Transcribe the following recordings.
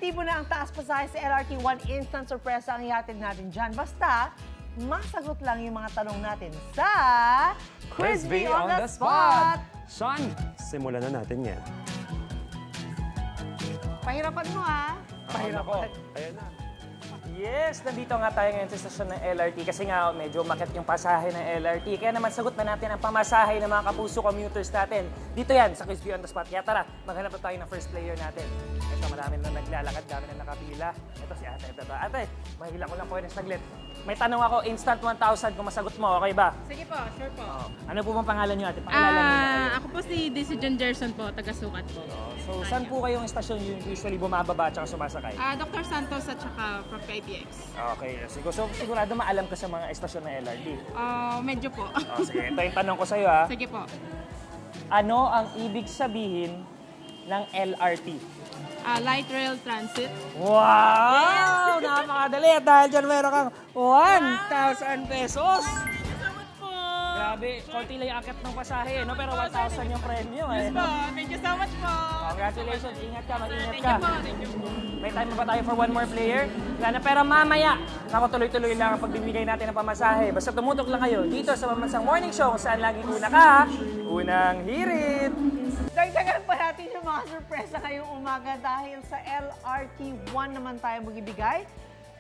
epektibo na ang taas pasahe sa LRT1 instant surpresa ang ihatid natin dyan. Basta, masagot lang yung mga tanong natin sa Quiz Bee on the Spot! Sean, simulan na natin yan. Pahirapan mo ha. Pahirapan. Ayan na. Yes, nandito nga tayo ngayon sa stasyon ng LRT kasi nga medyo makit yung pasahe ng LRT. Kaya naman sagot na natin ang pamasahe ng mga kapuso commuters natin. Dito yan, sa Quiz Bee on the Spot. Kaya tara, maghanap na tayo ng first player natin. Ito, marami na naglalakad, dami na nakapila. Ito si ate, ito. Ate, mahila ko lang po ng saglit. May tanong ako, instant 1,000 kung masagot mo, okay ba? Sige po, sure po. Ano po bang pangalan niyo ate? Pakilala niyo na kayo. Ako po si Decision Gerson po, taga-sukat po. So, saan po kayong istasyon usually bumababa at sumasakay? Dr. Santos at saka from KBX. Okay, sigurado maalam ka sa mga estasyon ng LRT. Medyo po. Oh, sige, ito yung tanong ko sa'yo ha. Sige po. Ano ang ibig sabihin ng LRT? Light Rail Transit. Wow! Napakadali at dahil dyan meron kang 1,000 pesos. Salamat po. Grabe, konti lang yung akit ng pasahe, no? Pero 1,000 yung premyo. Yes po. Thank you so much po. Congratulations, ingat ka, mag-ingat Thank ka. you po. Thank you po. May time pa tayo for one more player? Wala na, pero mamaya, ako tuloy-tuloy lang ang pagbibigay natin ng pamasahe. Basta tumutok lang kayo dito sa Pambansang Morning Show kung saan laging una ka, unang hirit. Dagdagan pa natin yung mga sorpresa ngayong umaga dahil sa LRT1 naman tayo magbibigay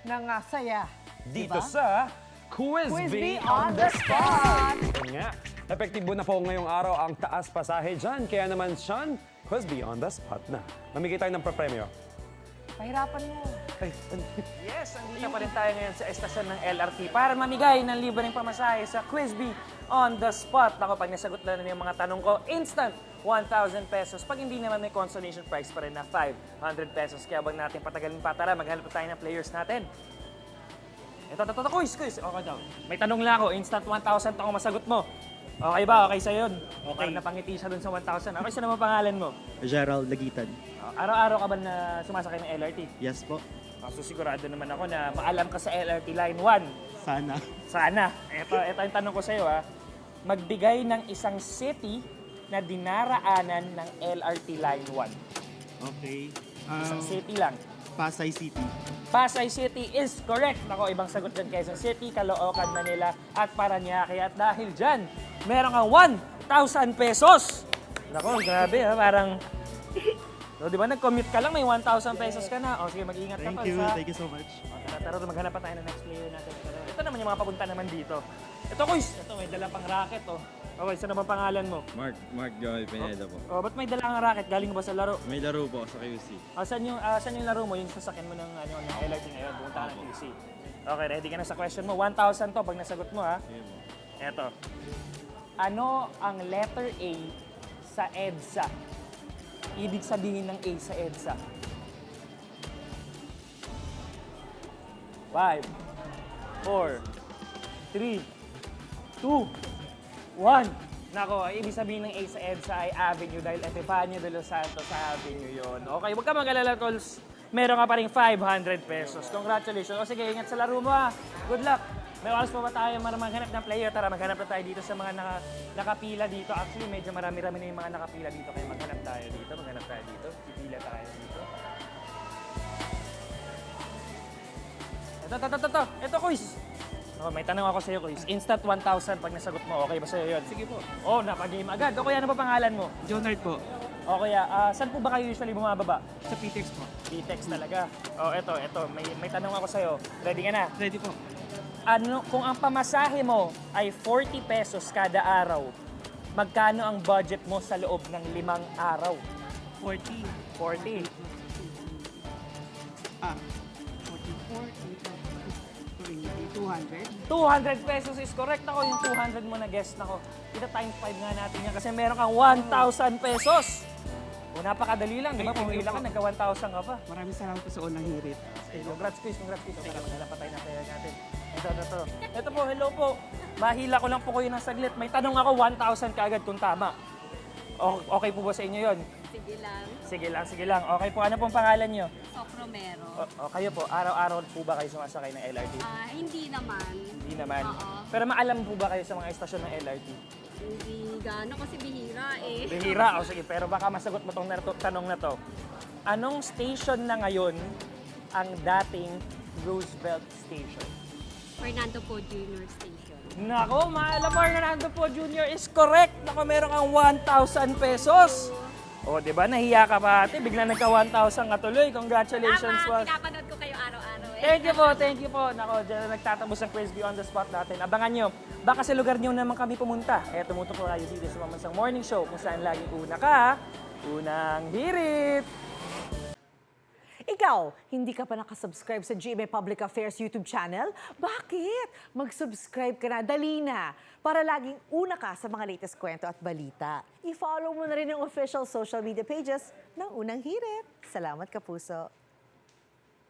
ng saya. Dito Diba? sa Quiz Quiz Bee Bee on the Spot! Yun nga, epektibo na po ngayong araw ang taas pasahe dyan. Kaya naman, Sean, Quiz Bee on the Spot na. Mamigay tayo ng papremyo. Pahirapan mo. Ay, Yes, andito pa rin tayo ngayon sa estasyon ng LRT para mamigay ng libreng pamasahe sa Quiz Bee on the Spot. Ako, pag nasagot na yung mga tanong ko, instant 1,000 pesos. Pag hindi naman may consolation prize pa rin na 500 pesos. Kaya wag natin patagalin pa, tara, maghanap pa tayo ng players natin. Ito, quiz. Okay daw. May tanong lang ako, instant 1,000 to kung masagot mo. Okay ba? Okay sa'yo yun? Okay. Para napangiti siya dun sa 1,000. Okay, saan naman pangalan mo? Gerald Lagitan. Araw-araw ka ba na sumasakay ng LRT? Yes po. So sigurado naman ako na maalam ka sa LRT Line 1. Sana. Sana. Ito yung tanong ko sa'yo ha. Magbigay ng isang city na dinaraanan ng LRT Line 1. Okay. Isang city lang. Pasay City. Pasay City is correct. Ako, ibang sagot dyan. Quezon City, Caloocan, Manila, at Parañaque. At dahil dyan, meron kang 1,000 pesos. Nako, grabe ha. Parang, so, di ba nag-commute ka lang, may 1,000 pesos ka na. O sige, mag-ingat ka pa. Thank you so much. Tara, maghanap pa tayo ng next player natin. Ito naman yung mga papunta naman dito. Ito, Kuys. Ito, may dala pang racket, oh. Okay, saan naman pangalan mo? Mark Joel Pineda po. Oh, ba't may dala kang racket? Galing ba sa laro? May laro po sa QC. Saan yung laro mo? Yung sasakyan mo ng, ng LRT ngayon, pumunta ka ng QC. Okay, ready ka na sa question mo. 1,000 to pag nasagot mo, ha? Sige po. Eto. Ano ang letter A sa EDSA? Ibig sabihin ng A sa EDSA. 5, 4, 3, 2, 1. Nako, ibig sabihin ng A sa EDSA ay Avenue dahil Epifanio de los Santos Avenue yon. Okay, huwag ka mag-alala, Tolls. Meron ka pa rin 500 pesos. Congratulations. O sige, ingat sa laro mo ha. Good luck. May oras pa ba tayo maghanap ng player? Tara, maghanap na tayo dito sa mga nakapila dito. Actually, medyo marami-rami na yung mga nakapila dito. Kaya maghanap tayo dito. Maghanap tayo dito. Pipila tayo dito. Ito. Ito, Kuys. Oh, may tanong ako sa'yo, Kuys. Instant 1,000 pag nasagot mo. Okay ba sa'yo yun? Sige po. Oh, napag-game agad. O kaya ano ba pangalan mo? Jonard po. O kaya, saan po ba kayo usually bumababa? Sa PTX po. PTEX talaga. Oh, eto. May tanong ako sa'yo. Ready ka na? Ready po. Ano, kung ang pamasahe mo ay 40 pesos kada araw, magkano ang budget mo sa loob ng 5 araw? 40. 40. 44. 200. 200 pesos is correct ako. Yung 200 mo na guess na ko. Kita times 5 nga natin yan kasi meron kang 1,000 pesos. O napakadali lang, di ba? Pumila ka, nagka-1,000 ka pa. Maraming salamat po sa unang hirit. Congrats, Chris. Tara, maghanap pa tayo ng player natin. Ito. Ito po, hello po. Mahila ko lang po kayo ng saglit. May tanong ako, 1,000 kaagad kung tama. Okay po ba sa inyo yon? Sige lang. Sige lang, sige lang. Okay po, ano pong pangalan nyo? Sok Romero. O kayo po, araw-araw po ba kayo sumasakay ng LRT? Hindi naman. Hindi naman. Oo. Pero maalam po ba kayo sa mga estasyon ng LRT? Hindi gano'n kasi bihira eh. Bihira, o sige, pero baka masagot mo tong tanong na to. Anong station na ngayon ang dating Roosevelt Station? Fernando Po Jr. Station. Nako, Maala Fernando po Jr. is correct. Nako, meron kang 1,000 pesos. O, di ba? Nahiya ka pa ate. Bigla nagka 1,000 ka tuloy. Congratulations. Tama, Was. pinapanood ko kayo araw-araw eh. Thank you po, thank you po. Nako, dyan na nagtatapos ang Quiz Bee on the Spot natin. Abangan nyo. Baka sa lugar nyo naman kami pumunta. Tumutok tayo dito sa Mamansang Morning Show kung saan laging una ka, unang hirit. Ikaw, hindi ka pa nakasubscribe sa GMA Public Affairs YouTube channel? Bakit? Mag-subscribe ka na, dali na, para laging una ka sa mga latest kwento at balita. I-follow mo na rin ang official social media pages ng Unang Hirit. Salamat, Kapuso.